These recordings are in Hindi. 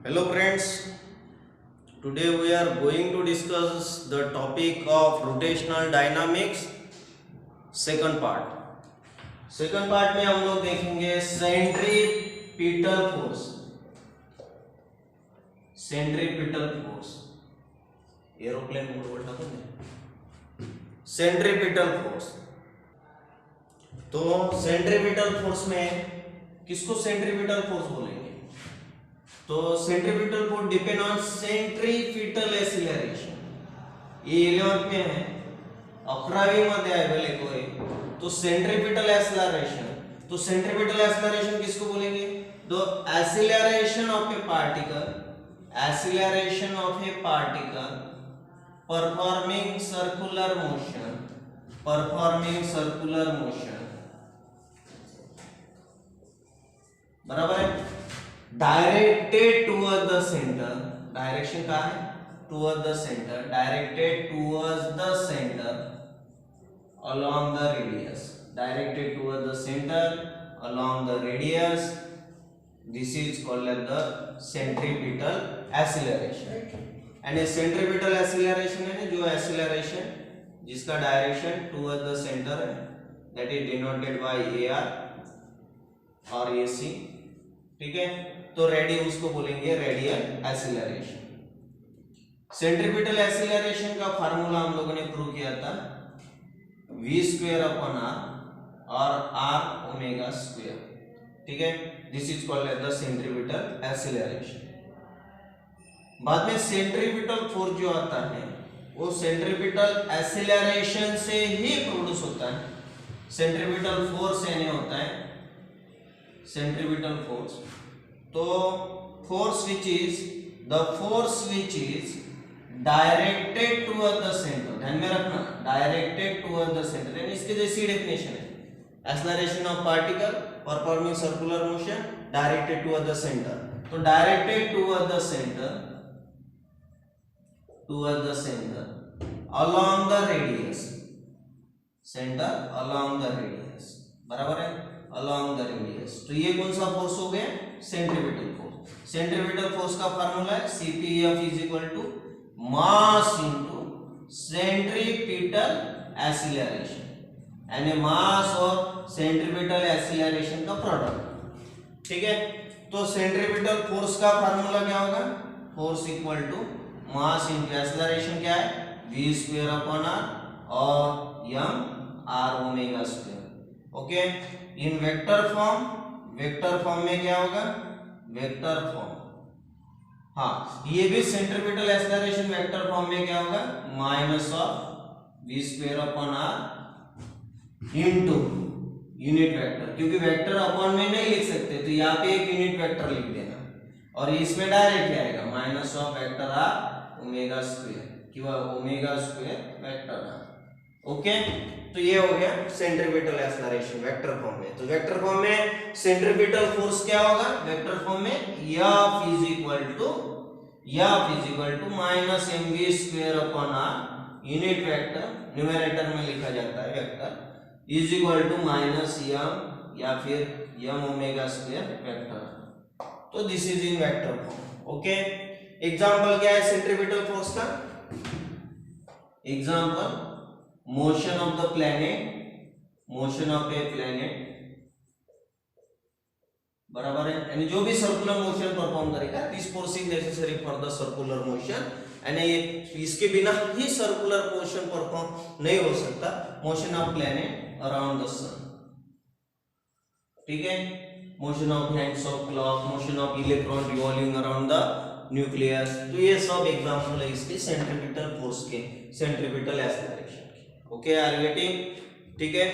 Hello friends, today we are going to discuss the topic of rotational dynamics second part. Second part में हम लोग देखेंगे centripetal force. Centripetal force aeroplane mode बोलता है सेंट्रीपिटल फोर्स। तो सेंट्रीपिटल फोर्स में किसको सेंट्रीपिटल फोर्स बोलेंगे? तो centripetal force depend on centripetal acceleration. ये 11th में है, 11वीं मध्ये अवेलेबल है। तो सेंट्रीपिटल एक्सीलरेशन, तो सेंट्रीपिटल एक्सीलरेशन किसको बोलेंगे? The acceleration of A particle, acceleration of A particle performing circular motion, performing circular motion, बराबर है। Directed toward the centre, direction क्या है? Toward the centre, directed towards the centre along the radius, directed toward the center along the radius. This is called as the centripetal acceleration. And a centripetal acceleration है जो acceleration जिसका डायरेक्शन टुवर्ड द सेंटर है, that is denoted by AR और AC, ठीक है। तो रेडियल उसको बोलेंगे रेडियल एक्सीलरेशन। सेंट्रीपिटल एक्सीलरेशन का फार्मूला हम लोगों ने प्रूव किया था v² अपॉन r और r ओमेगा स्क्वायर, ठीक है। This is called as the centripetal acceleration. बाद में सेंट्रीपिटल फोर्स जो आता है वो सेंट्रीपिटल एक्सीलरेशन से ही प्रोड्यूस होता है। सेंट्रीपिटल फोर्स यानी होता है सेंट्रीपिटल फोर्स। तो force which is directed toward the centre, ध्यान में रखना, डायरेक्टेड टुवर्ड द सेंटर, यानी इसके जैसी डेफिनेशन है। Acceleration of particle performing circular motion directed toward the centre. तो directed toward the centre, toward the centre along the radius, centre along the radius, बराबर है, अलोंग द रेडियस। तो ये कौन सा फोर्स हो गया? Centripetal force. सेंट्रीपिटल फोर्स का फार्मूला है CPF is equal to mass into centripetal acceleration, यानी मास और सेंट्रीपिटल एक्सीलरेशन का प्रोडक्ट, ठीक है। तो सेंट्रीपिटल फोर्स का फार्मूला क्या होगा? Force equal to mass into acceleration क्या है? v² अपॉन r और m r omega square, okay. In vector form, vector form में क्या होगा? वेक्टर फॉर्म, हाँ, ये भी सेंट्रीपिटल एक्सीलरेशन वेक्टर फॉर्म में क्या होगा? Minus of v² upon r into unit vector, क्योंकि वेक्टर अपॉन में नहीं लिख सकते तो यहाँ पे एक यूनिट वेक्टर लिख देना और इसमें डायरेक्ट आएगा minus of vector r omega square किंवा omega square vector r, okay. तो ये हो गया सेंट्रीपिटल एक्सीलरेशन वेक्टर फॉर्म में। तो वेक्टर फॉर्म में सेंट्रीपिटल फोर्स क्या होगा? वेक्टर फॉर्म में F is equal to minus mv² upon r, unit vector numerator में लिखा जाता है vector, is equal to minus m या फिर m ओमेगा स्क्वायर वेक्टर। तो this is in vector form, okay. Example क्या है सेंट्रीपिटल फोर्स का? Example motion of the planet, motion of a planet, बराबर है, यानी जो भी सर्कुलर मोशन परफॉर्म करेगा, this force is necessary for the circular motion, यानी इसके बिना ही सर्कुलर मोशन परफॉर्म नहीं हो सकता। Motion of planet around the sun, ठीक है। Motion of hands of clock, motion of electron revolving around the nucleus. तो ये सब एग्जांपल है इसके सेंट्रीपिटल फोर्स के, centripetal acceleration, okay, are you getting? ठीक है।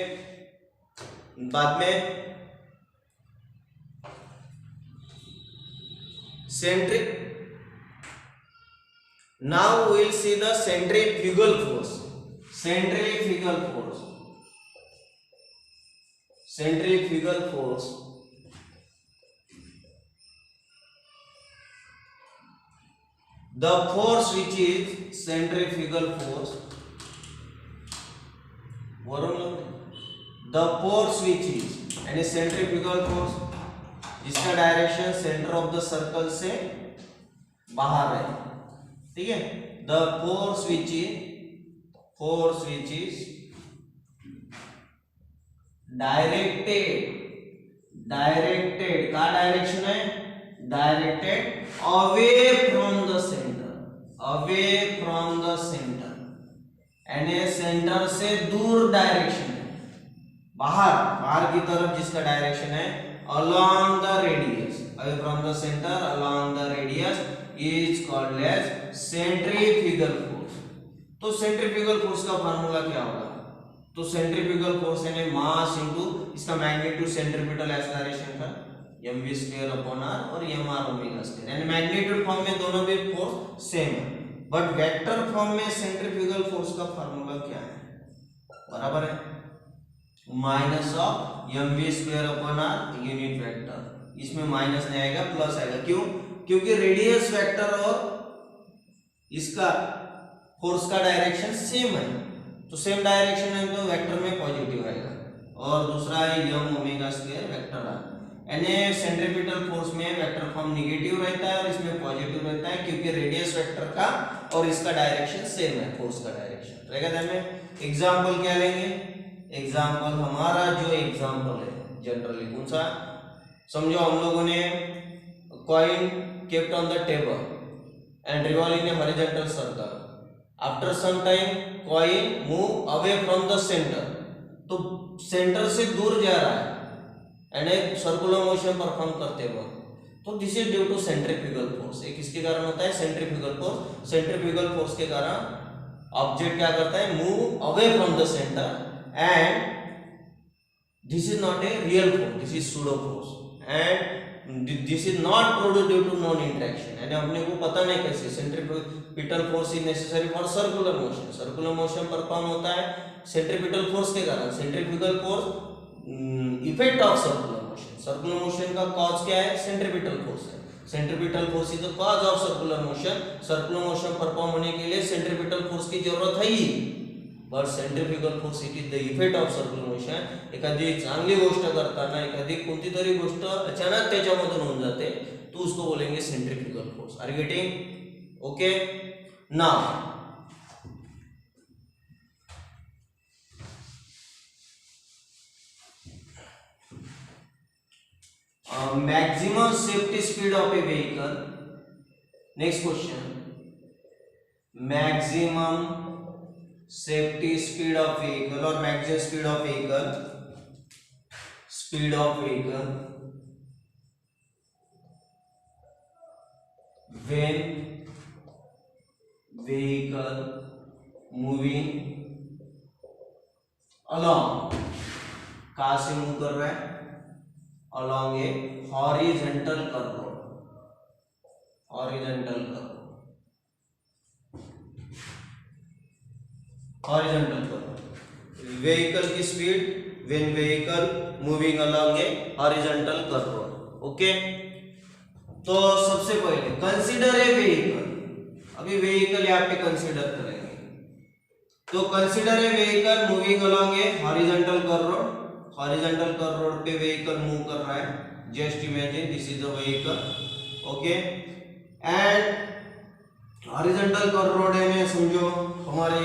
बाद में now we will see the centrifugal force. Centrifugal force, centrifugal force the force which is centrifugal force, the force which is यानी सेंट्रीफ्यूगल फोर्स जिसका direction centre of the circle से बाहर है, ठीक है। The force which is directed का डायरेक्शन है, directed away from the centre, यानी सेंटर से दूर डायरेक्शन है, बाहर की तरफ जिसका डायरेक्शन है, along the radius, away from the center along the radius is called as centrifugal force। तो सेंट्रीफ्यूगल फोर्स का फार्मूला क्या होगा? तो सेंट्रीफ्यूगल फोर्स यानी मास इनटू इसका मैग्नीट्यूड सेंट्रीपिटल एक्सेलरेशन का mv²/r और mr⍵², यानी मैग्नीट्यूड फॉर्म में दोनों भी फोर्स सेम है, बट वेक्टर फॉर्म में सेंट्रीफ्यूगल फोर्स का फार्मूला क्या है? बराबर है minus of mv²/r unit vector, इसमें माइनस नहीं आएगा प्लस आएगा, क्यों? क्योंकि रेडियस वेक्टर और इसका फोर्स का डायरेक्शन सेम है, तो सेम डायरेक्शन है तो वेक्टर में पॉजिटिव आएगा, और दूसरा है m⍵² वेक्टर है, यानी सेंट्रीपिटल फोर्स में वेक्टर फॉर्म नेगेटिव रहता है और इसमें पॉजिटिव रहता है, क्योंकि रेडियस वेक्टर का और इसका डायरेक्शन सेम है, फोर्स का डायरेक्शन रहेगा। ध्यान में एग्जांपल क्या लेंगे? एग्जाम्पल हमारा जो एग्जाम्पल है जनरली कौन सा? समझो हम लोगों ने coin kept on the table and revolving in horizontal circle, after some time coin move away from the centre, तो सेंटर से दूर जा रहा है एंड एक सर्कुलर मोशन परफॉर्म करते वक्त, तो this is due to centrifugal force. एक किसके कारण होता है? Centrifugal force. सेंट्रीफ्यूगल फोर्स के कारण ऑब्जेक्ट क्या करता है? Move away from the centre, and this is not a real force, this is pseudo force, and this is not produced due to non interaction, यानी हमने को पता नहीं कैसे centripetal force is necessary for circular motion, circular motion perform होता है सेंट्रीपिटल फोर्स के कारण। Centrifugal force effect of circular motion, circular motion का कॉज क्या है? सेंट्रीपिटल फोर्स है, centripetal force is the cause of circular motion. Circular motion perform होने के लिए सेंट्रीपिटल फोर्स की जरूरत है ही, but centrifugal force it is the effect of circular motion. एखादी चांगली गोष्ट करताना एखादी कोणती तरी गोष्ट अचानक त्याच्यामधून होऊन जाते तो उसको बोलेंगे centrifugal force. Are you getting? Okay, now maximum safety speed of a vehicle, next question, maximum safety speed of vehicle or maximum speed of vehicle when vehicle moving along, कहां से मूव कर रहा है? along a horizontal curve road, horizontal curve, vehicle की speed when vehicle moving along a horizontal curve road, okay. तो सबसे पहले कंसीडर ए व्हीकल, अभी व्हीकल यहाँ पे कंसीडर करेंगे, तो consider a vehicle moving along A horizontal curve road, horizontal curve road पे व्हीकल मूव कर रहा है, just imagine this is a vehicle, okay. And horizontal curve road है, समझो हमारे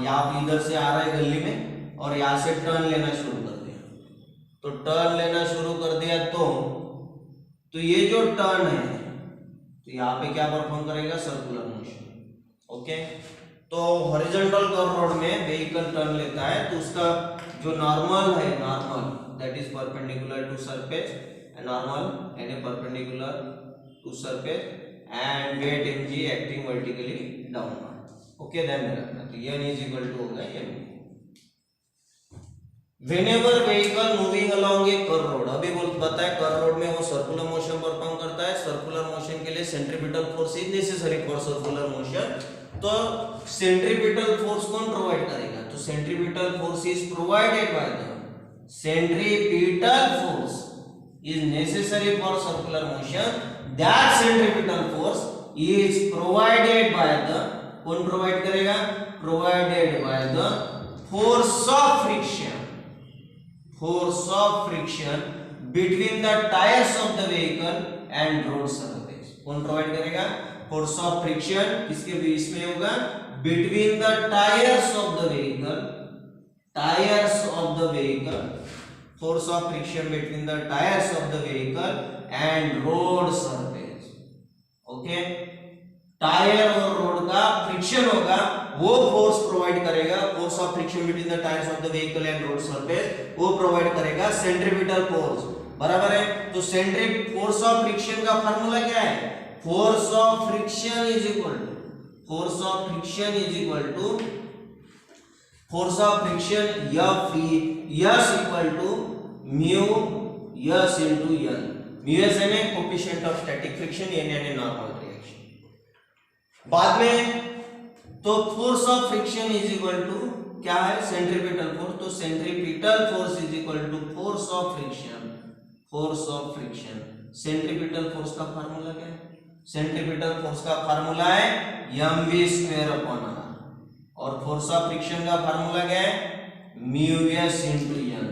यहाँ इधर से आ रहा है गली में और यहाँ से टर्न लेना शुरू कर दिया, तो टर्न लेना शुरू कर दिया तो ये जो टर्न है तो यहाँ पे क्या परफॉर्म करेगा? Circular motion, okay. तो हॉरिजॉन्टल कर्व रोड में व्हीकल टर्न लेता है तो उसका जो नॉर्मल है, normal that is perpendicular to surface, normal यानी perpendicular to surface and weight mg acting vertically downward, okay. ध्यान में रखना, तो n इज इक्वल टू होगा m। Whenever vehicle moving along a curve road, अभी बताया कर्व रोड में वो सर्कुलर मोशन परफॉर्म करता है, सर्कुलर मोशन के लिए centripetal force is necessary for circular motion, तो सेंट्रीपिटल फोर्स कौन प्रोवाइड करेगा? तो centripetal force is provided by the centripetal force is necessary for circular motion, that centripetal force is provided by the, कौन प्रोवाइड करेगा? Provided by the force of friction, between the tires of the vehicle and road surface, कौन प्रोवाइड करेगा? फोर्स ऑफ फ्रिक्शन किसके बीच में होगा? Between the tyres of the vehicle, tyres of the vehicle, force of friction between the tyres of the vehicle and road surface. Okay, tyre और रोड का फ्रिक्शन होगा, वो फोर्स प्रोवाइड करेगा, force of friction between the tyres of the vehicle and road surface, वो प्रोवाइड करेगा सेंट्रीपिटल फोर्स। बराबर है? तो सेंट्रिक फोर्स ऑफ फ्रिक्शन का फार्मूला क्या है? Force of friction is equal to, force of friction is equal to force of friction F equal to mu S into N। Mu S यानी coefficient of static friction, N यानी नॉर्मल रिएक्शन। बाद में तो force of friction is equal to क्या है? Centripetal force. तो centripetal force is equal to force of friction, force of friction. Centripetal force का फार्मूला क्या है? सेंट्रीपिटल फोर्स का फार्मूला है mv²/r और फोर्स ऑफ फ्रिक्शन का फार्मूला क्या है? Mu S into N।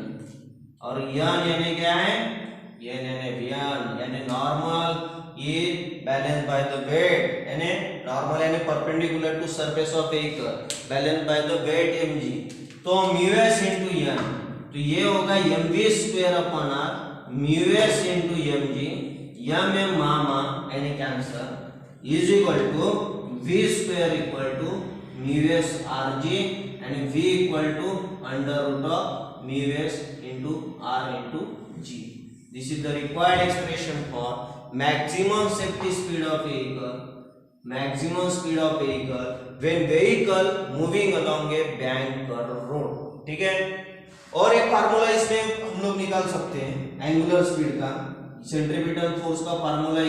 और N यानी क्या है? N यानी नॉर्मल, ये बैलेंस बाय द वेट, यानी नॉर्मल यानी perpendicular to surface of vehicle, balance by the weight mg। तो म्यू S इनटू N, तो ये होगा mv²/r mu S into mg, m मामा यानी cancel is equal to v² equal to mu S rg and v equal to under root of mu S into r into g। This is the required expression for maximum safety speed of vehicle, maximum speed of vehicle when vehicle moving along a bank or road। ठीक है, और एक फार्मूला इसमें हम लोग निकाल सकते हैं एंगुलर स्पीड का। सेंट्रीपिटल फोर्स का formula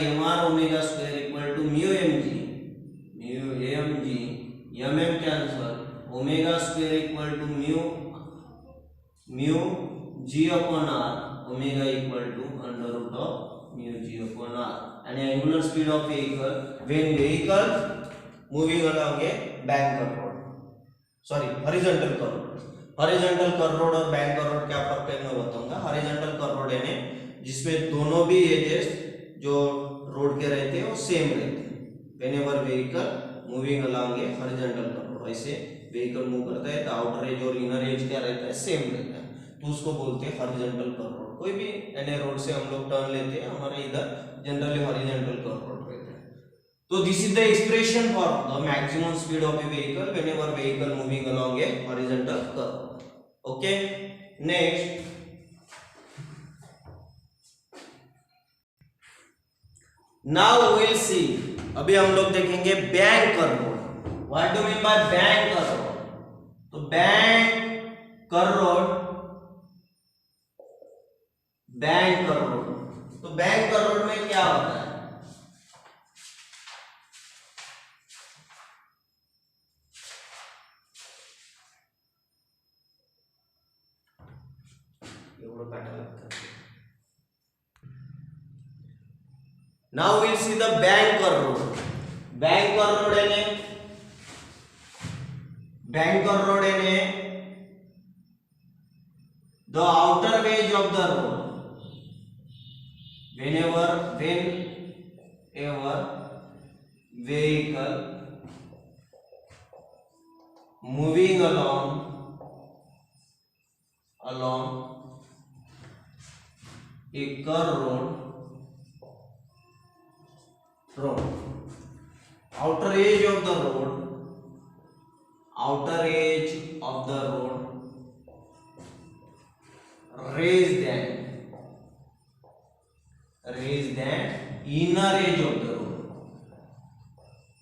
mr² equal to mu mg, mm cancel, ω² equal to mu g/r, omega equal to under root of mu g/r। and angular speed of vehicle when vehicle moving along a bank or road, sorry horizontal curve road। Horizontal curve road और बैंक कर्व रोड क्या फर्क है मैं बताऊंगा। हॉरिजॉन्टल कर्व रोड यानी जिसमें दोनों भी एजेस जो रोड के रहते हैं वो सेम रहते हैं। Whenever vehicle moving along a horizontal curve road, ऐसे व्हीकल मूव करता है तो आउटर एज और इनर एज क्या रहता है? सेम रहता है, तो उसको बोलते हैं हॉरिजॉन्टल कर्व रोड। कोई भी एन रोड से हम लोग टर्न लेते हैं, हमारे इधर जनरली हॉरिजॉन्टल कर्व रोड रहता है। तो this is the expression for the maximum speed of a vehicle whenever vehicle moving along a horizontal curve. Okay, next now we will see, अभी हम लोग देखेंगे bank curve road. What do mean by bank curve road? तो bank curve road, bank curve road, तो बैंक कर्व रोड में क्या होता है? Now we'll see the bank curve road. Bank curve road यानी the outer edge of the road. Whenever vehicle moving along a curve road, outer edge of the road raise than inner edge of the road,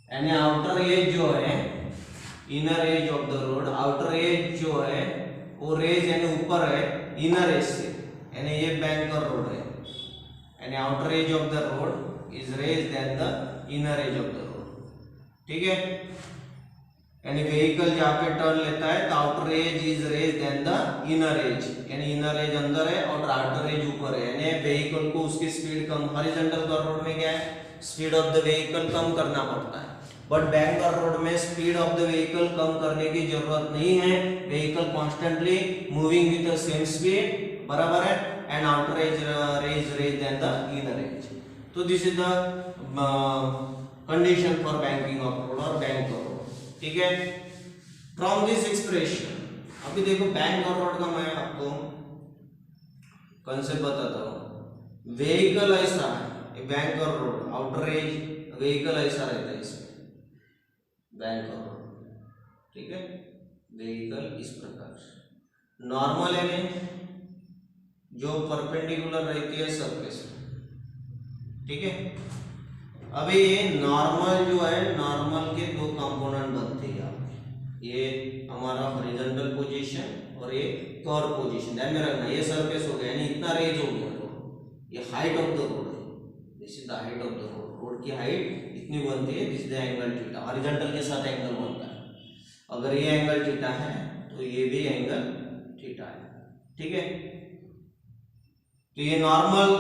यानी outer edge जो है inner edge of the road, outer edge जो है वो रेज यानी ऊपर है inner edge से, यानी ये बैंक कर्व रोड है, यानी outer edge of the road is raised than the inner edge of the road। ठीक है, यानी व्हीकल जहाँ पे टर्न लेता है तो outer edge is raise than the inner edge, यानी इनर एज अंदर है और आउटर एज ऊपर है, यानी व्हीकल को उसकी स्पीड कम, हॉरिजॉन्टल कर्व रोड में क्या है? स्पीड ऑफ द व्हीकल कम करना पड़ता है, बट बैंक कर्व रोड में स्पीड ऑफ द व्हीकल कम करने की जरूरत नहीं है, vehicle constantly moving with the same speed, बराबर है, and outer edge raise than the inner edge. तो this is the condition for banking of road और बैंक और रोड, ठीक है। फ्रॉम दिस एक्सप्रेशन, अभी देखो बैंक और रोड का मैं आपको कंसेप्ट बताता हूँ। व्हीकल ऐसा है, बैंक और रोड, आउटर एज व्हीकल ऐसा रहता है इसमें, बैंक और रोड, ठीक है। व्हीकल इस प्रकार से नॉर्मल है जो परपेंडिकुलर रहती है सरफेस, ठीक है। अभी नॉर्मल जो है, नॉर्मल के दो कंपोनेंट बनते हैं यहाँ पे, ये हमारा हॉरिजॉन्टल पोजीशन और ये कर्व पोजीशन, ध्यान में रखना। ये सरफेस हो गया यानी इतना रेंज हो गया रोड, ये हाइट ऑफ द रोड है, this is the height of the road, road की हाइट इतनी बनती है, this is the angle theta, horizontal के साथ एंगल बनता है। अगर ये एंगल थीटा है तो ये भी एंगल थीटा है, ठीक है। तो ये नॉर्मल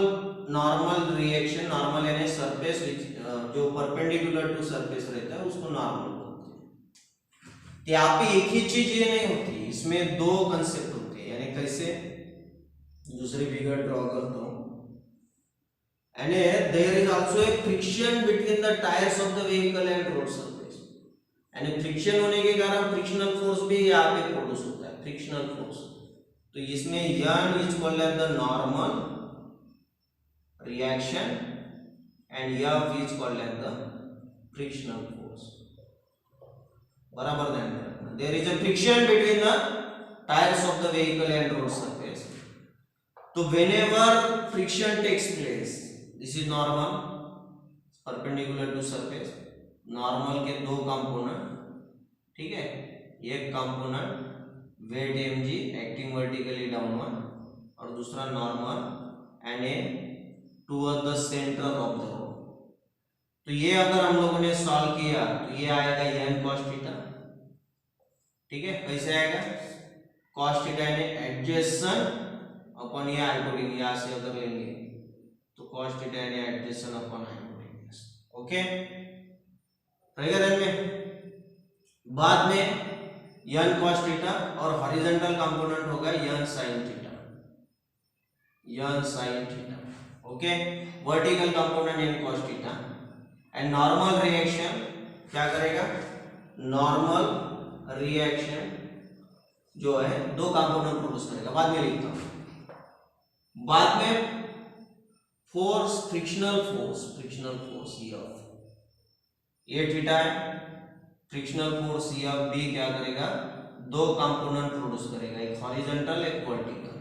रिएक्शन, नॉर्मल यानी सरफेस जो परपेंडिकुलर टू सरफेस रहता है उसको नॉर्मल बोलते हैं। यहाँ पे एक ही चीज ये नहीं होती, इसमें दो कंसेप्ट होते हैं, यानी कैसे, दूसरी फिगर ड्रॉ करता हूं। And there is also a friction between the tyres of the vehicle and road surface, यानी फ्रिक्शन होने के कारण फ्रिक्शनल फोर्स भी यहाँ पे प्रोड्यूस होता है, फ्रिक्शनल फोर्स। तो इसमें N is called as the normal reaction and F is called as the frictional force, बराबर ध्यान रखना। There is a friction between the tires of the vehicle and road surface. तो whenever friction takes place, this is normal, perpendicular to surface, normal के दो कंपोनेंट, ठीक है। एक component weight mg acting vertically downward और दूसरा normal and a toward the centre of the road. तो ये अगर हम लोगों ने सॉल्व किया तो ये आएगा n cos थीटा, ठीक है। कैसे आएगा, cos थीटा यानी एडजेसेंट अपॉन ये हाइपोटेन्यूज, यहां से अगर लेंगे तो cos थीटा यानी एडजेसेंट अपॉन हाइपोटेन्यूज, ओके, रहेगा ध्यान में। बाद में n cos थीटा और हॉरिजॉन्टल कंपोनेंट होगा n sin theta, n sin theta, okay. Vertical component n cos theta and normal reaction क्या करेगा, नॉर्मल रिएक्शन जो है दो कंपोनेंट प्रोड्यूस करेगा, बाद में लिखता हूं। बाद में फोर्स, फ्रिक्शनल फोर्स F, ये थीटा है, फ्रिक्शनल फोर्स F भी क्या करेगा, दो कंपोनेंट प्रोड्यूस करेगा, एक हॉरिजॉन्टल एक वर्टिकल।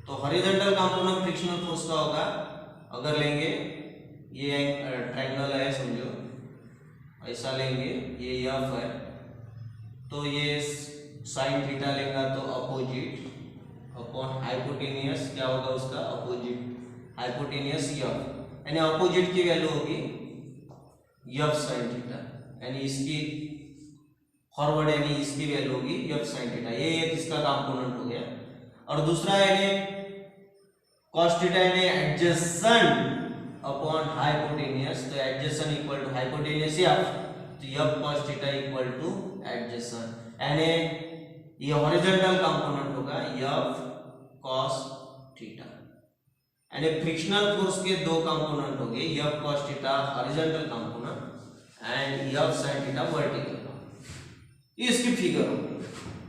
तो हॉरिजॉन्टल कंपोनेंट फ्रिक्शनल फोर्स का होगा, अगर लेंगे ये ट्रायंगल है समझो, ऐसा लेंगे, ये F है, तो ये साइन थीटा लेगा तो अपोजिट अपॉन हाइपोटेनियस, क्या होगा उसका अपोजिट, हाइपोटेनियस F, यानी अपोजिट की वैल्यू होगी F साइन थीटा, यानी इसकी फॉरवर्ड यानी इसकी वैल्यू होगी F साइन थीटा। ये एक इसका कंपोनेंट हो गया। और दूसरा यानी cos थीटा यानी एडजेसेंट अपॉन हाइपोटेनियस, तो adjacent equal to hypotenuse F, तो F cos theta equal to adjacent, यानी ये हॉरिजॉन्टल कंपोनेंट होगा F cos थीटा, यानी फ्रिक्शनल फोर्स के दो कंपोनेंट हो गए, F cos theta horizontal component and F sin theta vertical component. इसकी फिगर होगी,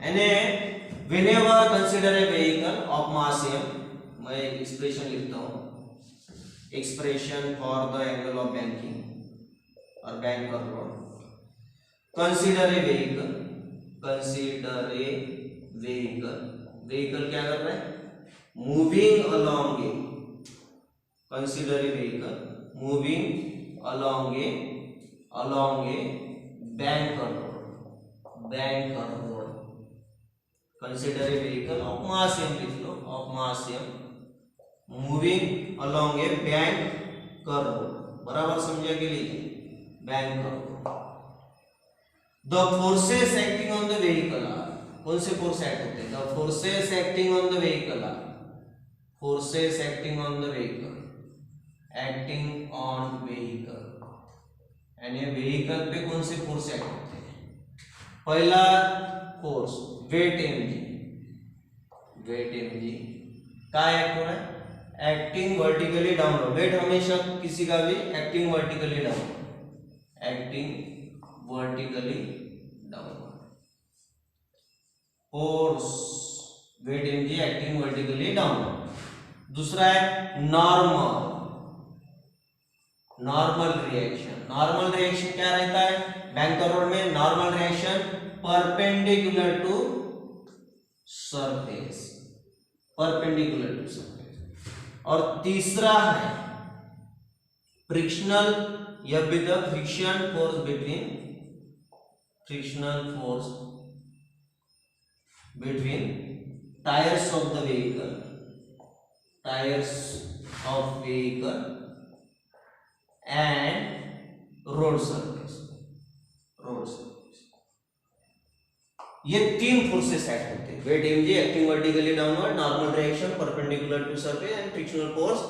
यानी whenever consider a vehicle of mass m, मैं एक एक्सप्रेशन लिखता हूं, expression for the angle of banking और बैंक और road. Consider a vehicle, vehicle क्या कर रहा है, moving along a, consider a vehicle moving along a bank और road, consider a vehicle of mass m, लिख लो, of mass m moving along a bank कर रोड, बराबर समझा के लिए, बैंक कर road. The forces acting on the vehicle are, कौन से फोर्स एक्ट होते हैं, the forces acting on the vehicle are, forces acting on the vehicle, acting on vehicle, यानी व्हीकल पे कौन से फोर्स एक्ट होते हैं। पहला फोर्स वेट mg, का एक्ट हो रहा है, एक्टिंग वर्टिकली डाउनवर्ड, वेट हमेशा किसी का भी acting vertically downward, acting vertically downward, force weight mg acting vertically downward. दूसरा है normal, normal reaction. Normal reaction क्या रहता है बैंकर रोड में? Normal reaction perpendicular to surface, perpendicular to surface. और तीसरा है फ्रिक्शनल, यह with the friction force between, frictional force between tyres of the vehicle, tyres of vehicle and road surface, road surface. ये तीन फोर्सेस एक्ट होते हैं, weight mg acting vertically downward, normal reaction perpendicular to surface and frictional force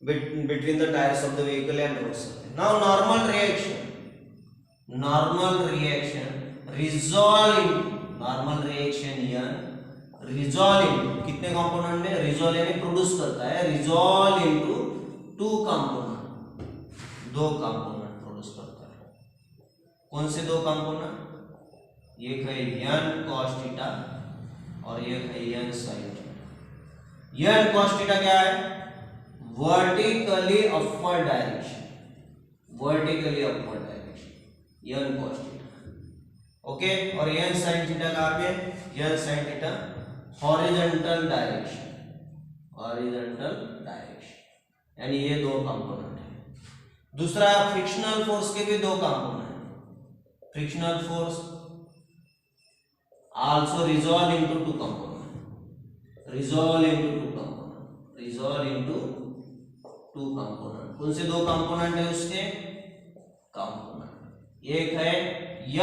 between the tires of the vehicle and road surface. Now normal reaction, normal reaction resolve into, normal reaction यानी resolve into कितने कंपोनेंट में? resolve यानी प्रोड्यूस करता है, resolve into टू कंपोनेंट, दो कंपोनेंट प्रोड्यूस करता है। कौन से दो कंपोनेंट? एक है n cos थीटा और एक है n sin theta. n cos theta क्या है? Vertically upward direction, vertically upward direction n cos theta, okay. और n sin थीटा कहां पे? n sin theta horizontal direction, horizontal direction, यानी ये दो कंपोनेंट है। दूसरा फ्रिक्शनल फोर्स के भी दो component, frictional force also resolve into two component, resolve into two component, resolve into two component. कौन से दो कंपोनेंट है उसके? कंपोनेंट, एक है f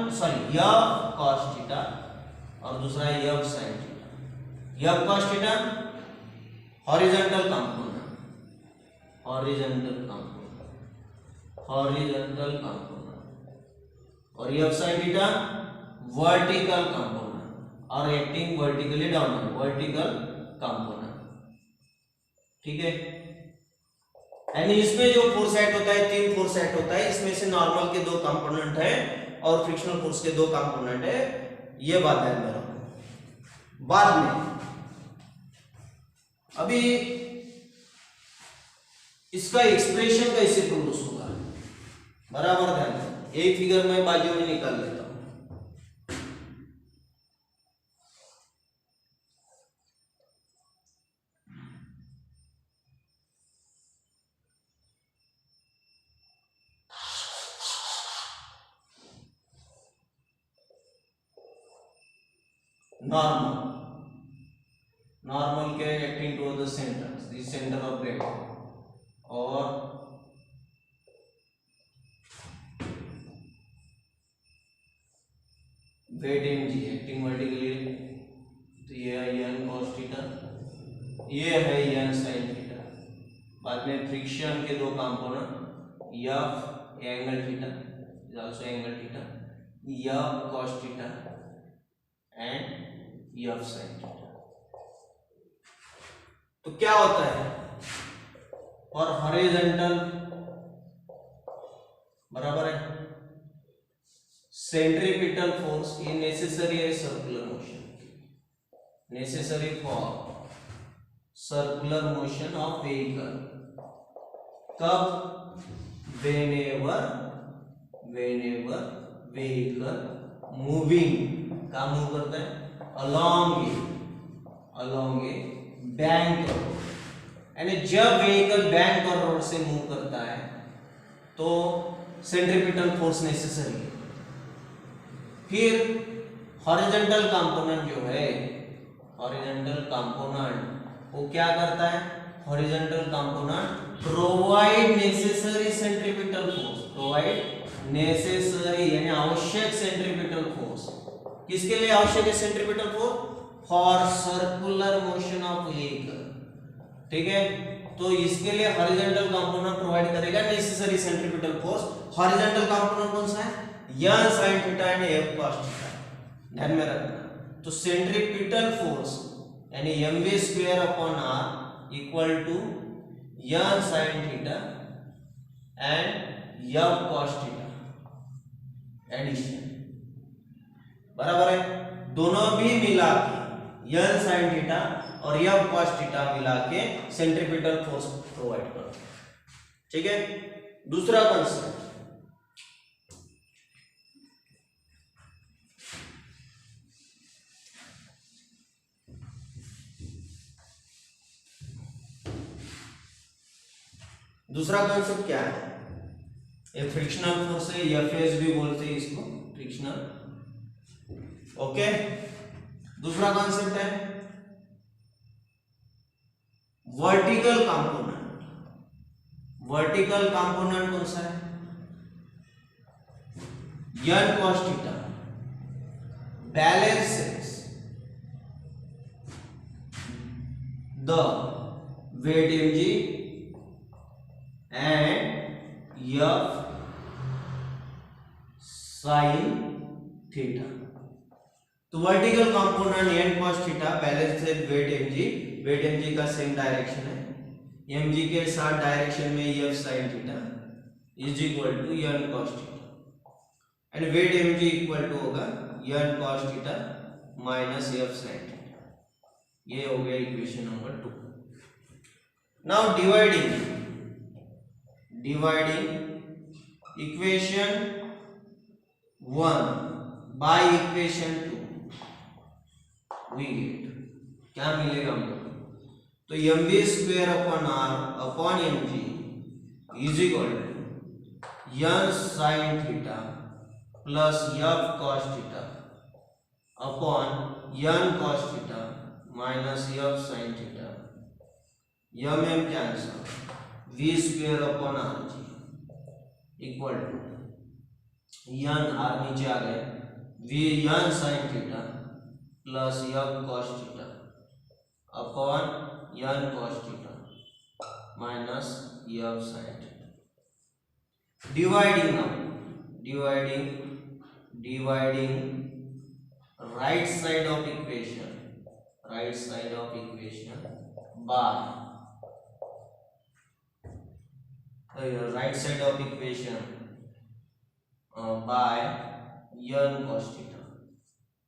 cos थीटा और दूसरा है f sin theta. f cos theta horizontal component, horizontal component, horizontal component, और f sin theta vertical component और acting vertically downward, vertical component, ठीक है। यानी इसमें जो फोर्स एक्ट होता है, तीन फोर्स एक्ट होता है, इसमें से नॉर्मल के दो कंपोनेंट है और फ्रिक्शनल फोर्स के दो कंपोनेंट है, ये बात ध्यान में रखो। बाद में अभी इसका एक्सप्रेशन कैसे प्रोड्यूस होगा, बराबर ध्यान रखो। एक फिगर में बाजू में निकाल लेता हूं। नॉर्मल, नॉर्मल के acting to the centre, the centre of gravity, और वेट mg एक्टिंग वर्टिकली, तो ये है n cos थीटा, ये है n sin थीटा। बाद में फ्रिक्शन के दो component f angle theta, is also angle theta, f cos theta and f sin theta. तो क्या होता है? और हॉरिजॉन्टल बराबर है सेंट्रीपिटल फोर्स, ये नेसेसरी है circular motion, necessary for circular motion of vehicle. कब? व्हेनेवर, व्हेनेवर व्हीकल मूविंग, का मूव करता है along ए बैंक, यानी जब व्हीकल बैंक और रोड से मूव करता है तो सेंट्रीपिटल फोर्स नेसेसरी है। फिर हॉरिजॉन्टल कंपोनेंट जो है, हॉरिजॉन्टल कंपोनेंट वो क्या करता है? Horizontal component provide necessary centripetal force, provide necessary यानी आवश्यक सेंट्रीपिटल फोर्स। किसके लिए आवश्यक है centripetal force? For circular motion of vehicle, ठीक है। तो इसके लिए हॉरिजॉन्टल कंपोनेंट प्रोवाइड करेगा necessary centripetal force. Horizontal component कौन सा है? n sin theta and f cos theta, ध्यान में रखना। तो सेंट्रीपिटल फोर्स यानी mv square upon r equal to n sin theta and f cos theta addition, बराबर है। दोनों भी मिला के n sin थीटा और f cos थीटा मिला के सेंट्रीपिटल फोर्स प्रोवाइड करते हैं, ठीक है। दूसरा कंसेप्ट, दूसरा कंसेप्ट क्या है, ये फ्रिक्शनल फोर्स है, एफएस भी बोलते हैं इसको, फ्रिक्शनल, ओके। दूसरा कंसेप्ट है वर्टिकल कंपोनेंट। वर्टिकल कंपोनेंट कौन सा है, n cos theta balances the weight mg and f sin theta. तो vertical component n cos theta balance है वेट mg, वेट mg का सेम डायरेक्शन है, mg के साथ डायरेक्शन में f sin theta is equal to n cos theta and weight mg equal to होगा n cos theta minus f sin theta. ये हो गया equation number 2। Now dividing equation 1 by equation 2 we get क्या मिलेगा हमको, तो mv square upon r upon mg is equal to n sin theta plus f cos theta upon n cos theta minus f sin theta, m cancel, v square upon rg equal to n r नीचे आ गए, v n sin theta plus f cos theta upon n cos theta minus f sin theta. Dividing now, dividing right side of equation by right side of equation by n cos theta,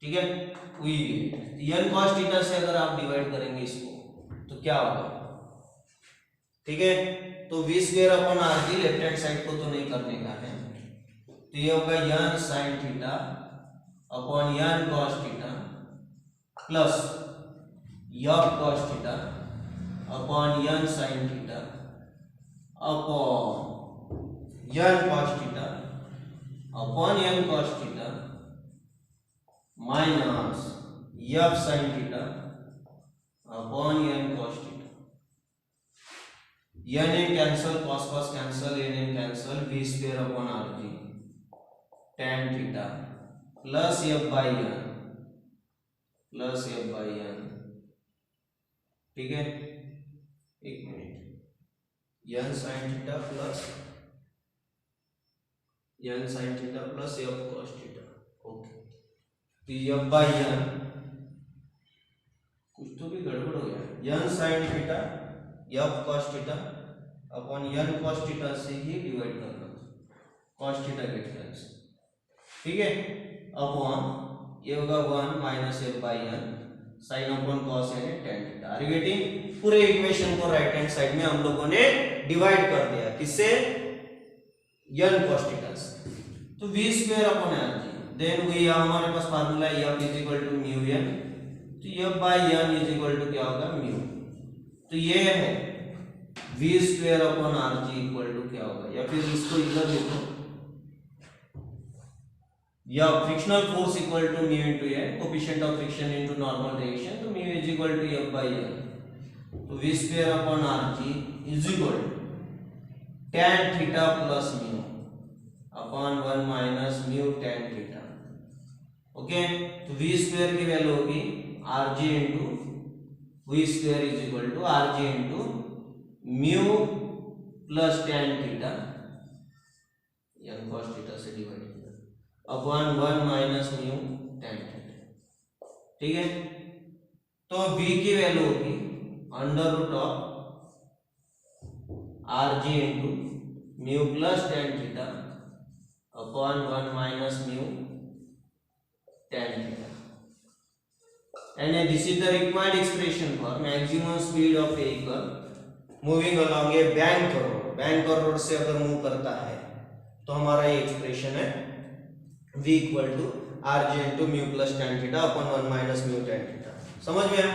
ठीक है। वी n cos थीटा से अगर आप डिवाइड करेंगे इसको तो क्या होगा, ठीक है। तो v square upon rg left hand side को तो नहीं करने का है, तो ये होगा n sin theta upon n cos theta plus f cos theta upon n sin theta upon n cos theta upon n cos theta minus f sin theta upon n cos theta. n cancel, cos cos cancel, n cancel, v square upon rg tan theta plus f by n, ठीक है। एक minute, n sin theta plus f cos theta, okay. तो f बाई n, कुछ तो भी गड़बड़ हो गया, n sin theta f cos theta upon n cos theta से ही डिवाइड करना था, cos थीटा गेट कैंसिल, ठीक है। अपॉन ये होगा 1 minus f by n sine upon cos n tan theta. Are you getting? पूरे इक्वेशन को राइट हैंड साइड में हम लोगों ने डिवाइड कर दिया, किससे, n cos थीटा से। तो v square upon rg, then we हमारे पास formula f is equal to mu n, तो f by n is equal to क्या होगा, म्यू। तो ये है v square upon rg equal to क्या होगा, या फिर इसको इधर लिखो, या frictional force equal to mu into n, coefficient of friction into normal direction, तो mu is equal to f by n। तो v square upon rg is equal to tan theta plus mu upon 1 minus mu tan theta, okay. तो v स्क्वायर की वैल्यू होगी rg into v square is equal to rg into mu plus tan theta n cos theta से divide upon 1 minus mu tan theta, ठीक है। तो v की वैल्यू होगी under root of RG into mu plus tan theta upon 1 minus mu tan theta. And this is the required expression for maximum speed of vehicle moving along a bank road. Bank road से अगर मूव करता है तो हमारा ये एक्सप्रेशन है v equal to R G into mu plus tan theta upon 1 minus mu tan theta. समझ में आया?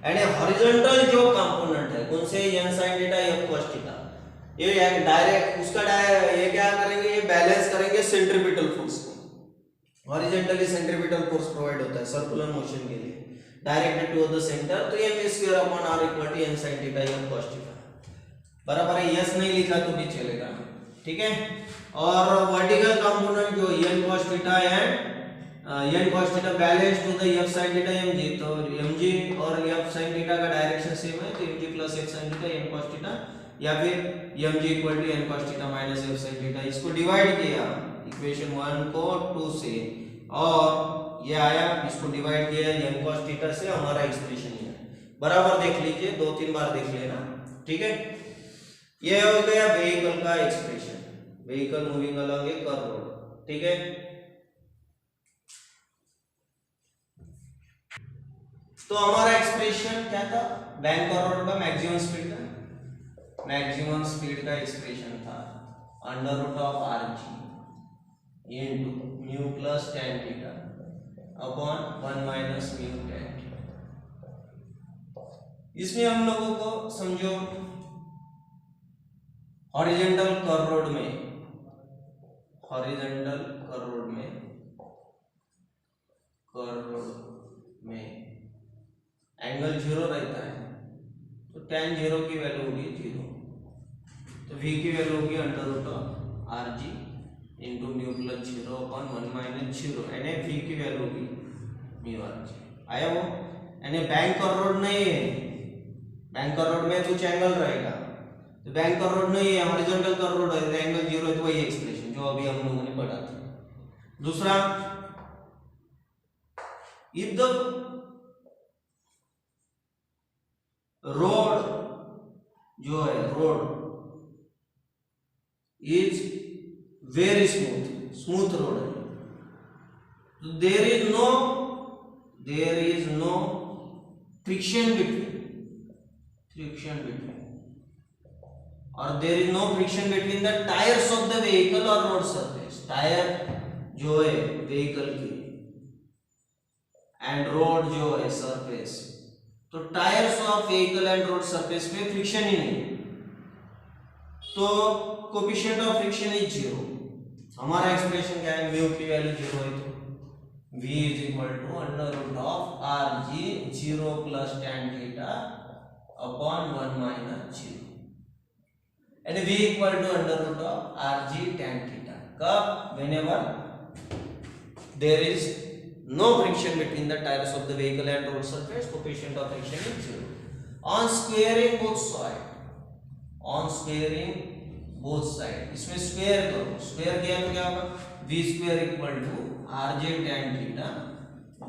एंड हॉरिजॉन्टल जो कंपोनेंट है कौन से n sin theta f cos theta, ये डायरेक्ट उसका ये क्या करेंगे, ये बैलेंस करेंगे सेंट्रीपिटल फोर्स को. हॉरिजॉन्टली सेंट्रीपिटल फोर्स प्रोवाइड होता है सर्कुलर मोशन के लिए डायरेक्टेड टू द सेंटर, तो ये m square upon r equal to n sin theta f cos theta. बराबर है, यस नहीं लिखा तो भी चलेगा. ठीक है. और वर्टिकल कंपोनेंट जो n cos theta and n cos theta balance to the f sin theta mg, तो mg और f sin थीटा का डायरेक्शन सेम है, तो mg plus f sin theta n cos theta, या फिर mg equal to n cos theta minus f sin theta. इसको डिवाइड किया इक्वेशन 1 को 2 से और ये आया, इसको डिवाइड किया n cos थीटा से, हमारा एक्सप्रेशन ये है. बराबर देख लीजिए, 2-3 बार देख लेना. ठीक है. ये हो गया व्हीकल का expression, vehicle moving along a curve road. ठीक है. तो हमारा एक्सप्रेशन क्या था, बैंक कर्व रोड का मैक्सिमम स्पीड का, मैक्सिमम स्पीड का एक्सप्रेशन था under root of R G into mu plus tan theta upon 1 minus mu tan theta. इसमें हम लोगों को समझो हॉरिजॉन्टल कर्व रोड में, हॉरिजॉन्टल कर्व रोड में, कर्व रोड में एंगल 0 रहता है, तो tan 0 की वैल्यू होगी 0, तो v की वैल्यू होगी under root of R G into mu plus 0 upon 1 minus 0, यानी v की वैल्यू होगी म्यू आर जी. आया वो? यानी बैंक कर्व रोड नहीं है, बैंक कर्व रोड में कुछ एंगल रहेगा, तो बैंक कर्व रोड नहीं है, हॉरिजॉन्टल कर्व रोड है, एंगल 0 है, तो वही एक्सप्रेशन जो अभी हम लोगों ने पढ़ा था. दूसरा, इफ द रोड जो है, road is very smooth, smooth road है, तो there is no friction between और there is no friction between the tyres of the vehicle और रोड सरफेस. टायर जो है व्हीकल की एंड रोड जो है सरफेस, तो tyres of vehicle and road surface में फ्रिक्शन ही नहीं, तो कोएफिशिएंट ऑफ फ्रिक्शन इज 0. हमारा एक्सप्रेशन क्या है, म्यू की वैल्यू 0 है, तो v is equal to under root of R G 0 plus tan theta upon 1 minus 0, and v equal to under root of rg tan theta. Kab? Whenever there is no friction between the tires of the vehicle and road surface, coefficient of friction is 0. On squaring both sides, on squaring both sides, इसमें स्क्वायर करो, स्क्वायर किया तो क्या होगा, v square equal to rj tan theta,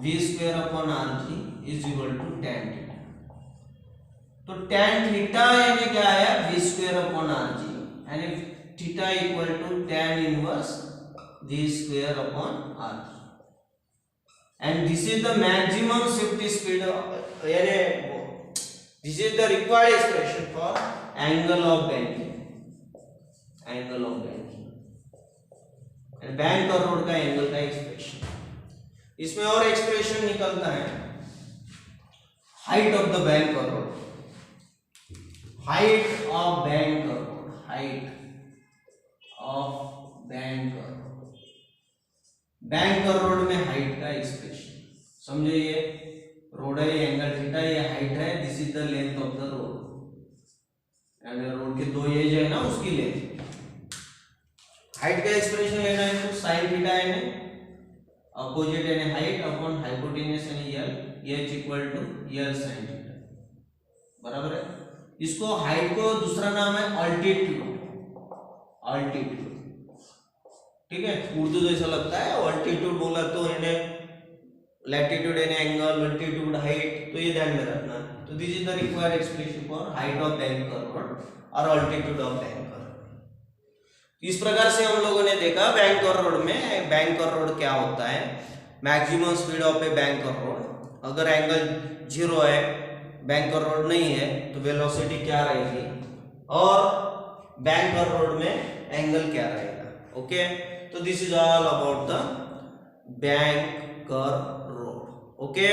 v square upon rg is equal to tan theta. तो tan थीटा यानी क्या आया, v स्क्वायर अपॉन rg, यानी theta equal to tan inverse v square upon rg, and this is the maximum shift speed, यानी this is the required expression for angle of banking, angle of banking and bank और रोड का एंगल का एक्सप्रेशन. इसमें और एक्सप्रेशन निकलता है, हाइट ऑफ द बैंक और road, height of bank road, height of bank road, bank road में हाइट का एक्सप्रेशन समझो, ये रोड है, ये एंगल थीटा, ये हाइट है, this is the length of the road, यानी रोड के दो एज है ना, उसकी लेंथ. हाइट का एक्सप्रेशन लेना है तो साइन थीटा यानी अपोजिट यानी हाइट अपॉन हाइपोटेन्यूज यानी L, H equal to L sine theta. बराबर है. इसको हाइट को दूसरा नाम है अल्टीट्यूड, अल्टीट्यूड. ठीक है, उर्दू जैसा लगता है, अल्टीट्यूड बोला तो इन्हें लैटिट्यूड यानी एंगल, अल्टीट्यूड हाइट, तो ये ध्यान में रखना. तो तो this is the required expression for height of banker road और अल्टीट्यूड ऑफ बैंकर। इस प्रकार से हम लोगों ने देखा बैंकर रोड में, बैंकर रोड क्या होता है, maximum speed of a banker road, अगर एंगल 0 है, बैंकर रोड नहीं है तो वेलोसिटी क्या रहेगी, और बैंकर रोड में एंगल क्या रहेगा। ओके, तो this is all about the banker road. Okay.